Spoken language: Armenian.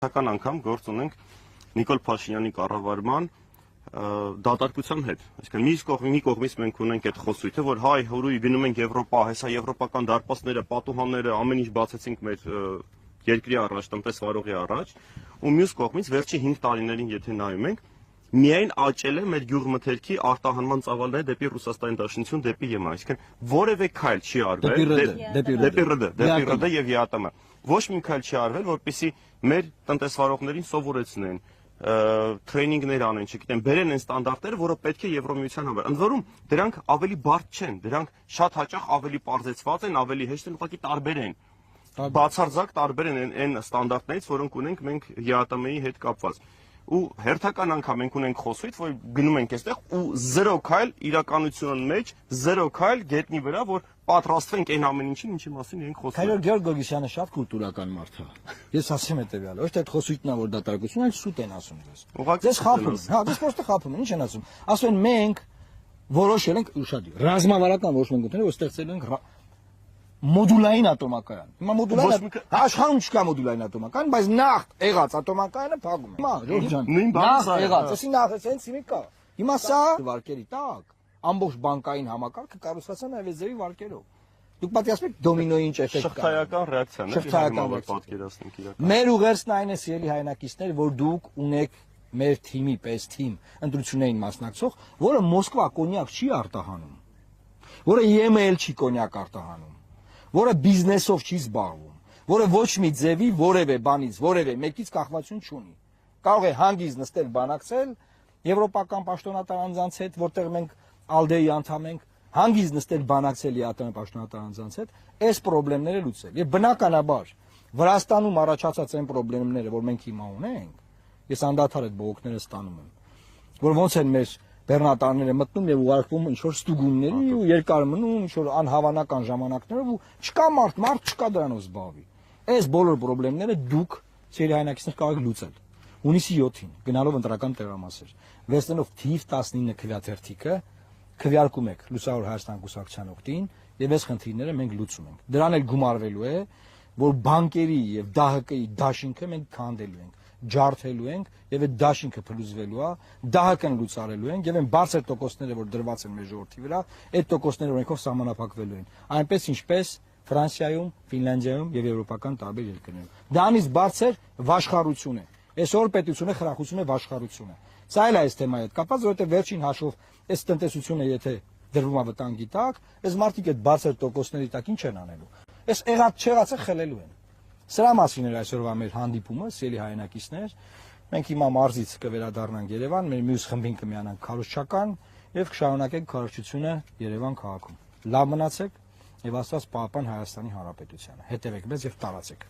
Հերթական անգամ գործ ունենք Նիկոլ Փաշինյանի կառավարման դատարկության հետ։ Այսինքն մի կողմից մենք ունենք այդ խոսույթը, որ հայ հորուի գնում ենք Եվրոպա, հեսա եվրոպական դարպասները, պատուհանները, ամեն ինչ բացեցինք մեր երկրի առաջ, տնտեսվարողի առաջ, ու մյուս կողմից վերջի 5 տարիներին եթե նայում ենք, միայն աճել է մեր գյուղմթերքի արտահանման ծավալները դեպի Ռուսաստանի Դաշնություն, դեպի ԵՄ, այսինքն որևէ քայլ չի արվել դեպի ՌԴ եւ ԵԱՏՄ։ Ոչ մի քայլ չի արվել, որպեսզի մեր տնտեսվարողներին սովորեցնեն, տրեյնինգներ անեն, չգիտեմ, բերեն այն ստանդարտները, որը պետք է Եվրոմիության համար։ Ընդ որում, դրանք ավելի բարդ չեն, դրանք շատ հաճախ ավելի պարզեցված են, ավելի հեշտ են, ուղղակի տարբեր են։ Բացարձակ տարբեր են այն ստանդարտներից, որոնք ունենք մենք ԵԱՏՄ-ի հետ կապված։ Ու հերթական անգամ մենք ունենք խոսույթ, որ գնում ենք այստեղ ու 0 քայլ իրականությունն մեջ, 0 քայլ գետնի վրա, որ պատրաստվենք այն ամեն ինչին, ինչի մասին իրենք խոսում են։ Քայլեր Գեորգ Գորգիսյանը շատ կուլտուրական մարդ է։ Ես ասեմ հետեւյալը, ոչ թե այդ խոսույթն է, որ դատարկությունն է, սուտ են ասում դες։ Դες խափում, հա, դες պրոստը խափում են, ինչ են ասում։ Ասում են մենք որոշել ենք ուշադիր, ռազմավարական որոշում ենք ընդունել, որ ստեղծել ենք մոդուլային ատոմակայան։ Հիմա մոդուլային աշխարհում չկա մոդուլային ատոմակայան, բայց նախ եղած ատոմակայանը փակում է։ Հիմա Ժորժ ջան, նախ եղած, էսի նախ էս մի կա։ Հիմա սա վարկերի տակ ամբողջ բանկային համակարգը կառուցվածան այվեզերի վարկերով։ Դուք պատկերացնում եք դոմինոյի ինչ էֆեկտ կա։ Շղթայական ռեակցիան է, պատկերացնենք իրական։ Մեր ուղերձն այն է, սիրելի հայրենակիցներ, որ դուք ունեք մեր թիմի պես թիմ ընտրություններին մասնակցող, որը Մոսկվա կոնյակ չի արտահանում, որը ԵՄ-ել չի կոնյակ արտահանում, որը բիզնեսով չի զբաղվում, որը ոչ մի ձևի որևէ բանից, որևէ մեկից կախվածություն չունի։ Կարող է հանգիստ նստել բանակցել եվրոպական պաշտոնատար անձանց հետ, որտեղ մենք ԱԼԴԵ-ի անդամ ենք, հանգիստ նստել բանակցել ԵԱՏՄ պաշտոնատար անձանց հետ, այս խնդիրները լուծել։ Եվ բնականաբար Վրաստանում առաջացած այն խնդիրները, որ մենք հիմա ունենք, ես անդադար այդ բողոքները ստանում եմ, որ ոնց են մեր բեռնատարները մտնում եւ ուղարկվում ինչ-որ ստուգումների ու երկար մնում ինչ-որ անհավանական ժամանակներով ու չկա մարդ չկա դրանով զբաղվի։ Այս բոլոր խնդիրները դուք ծերի հայրենակիցներ կարող եք լուծել։ Հունիսի 7-ին գնալով ընտրական տեղամասեր, վերցնելով թիվ 19 քվեաթերթիկը քվեարկում եք Լուսավոր Հայաստան կուսակցության օգտին եւ այս խնդիրները մենք լուծում ենք։ Դրան էլ գումարվելու է, որ բանկերի եւ ԴՀԿ-ի դաշինքը մենք քանդելու ենք, ջարդելու ենք եւ այդ դաշինքը փլուզվելու է, ԴՀԿ-ն լուծարելու ենք եւ այն բարձր տոկոսները, որ դրված են մեր ժողովրդի վրա, այդ տոկոսները օրենքով սահմանափակվելու են։ Այնպես ինչպես Ֆրանսիայում, Ֆինլանդիայում եւ եվրոպական տարբեր երկրներում։ Դրանից բարձր վաշխառություն է։ Այսօր պետությունը խրախուսում է վաշխառությունը։ Սա էլ է այս թեմայի հետ կապված, որովհետեւ վերջին հաշվով այս տնտեսությունը եթե դրվում է վտանգի տակ, այս մարդիկ այդ բարձր տոկոսների տակ ինչ են անելու։ Այս եղած չեղածը խլելու են։ Սրա մասին էր այսօրվա մեր հանդիպումը, սիրելի հայրենակիցներ։ Մենք հիմա մարզից կվերադառնանք Երևան, մեր մյուս խմբին կմիանանք Քարոզչական եւ կշարունակենք քարոզչությունը Երևան քաղաքում։ Լավ մնացեք եւ Աստված պահապան Հայաստանի Հանրապետությանը։ Հետևեք մեզ եւ տարածեք։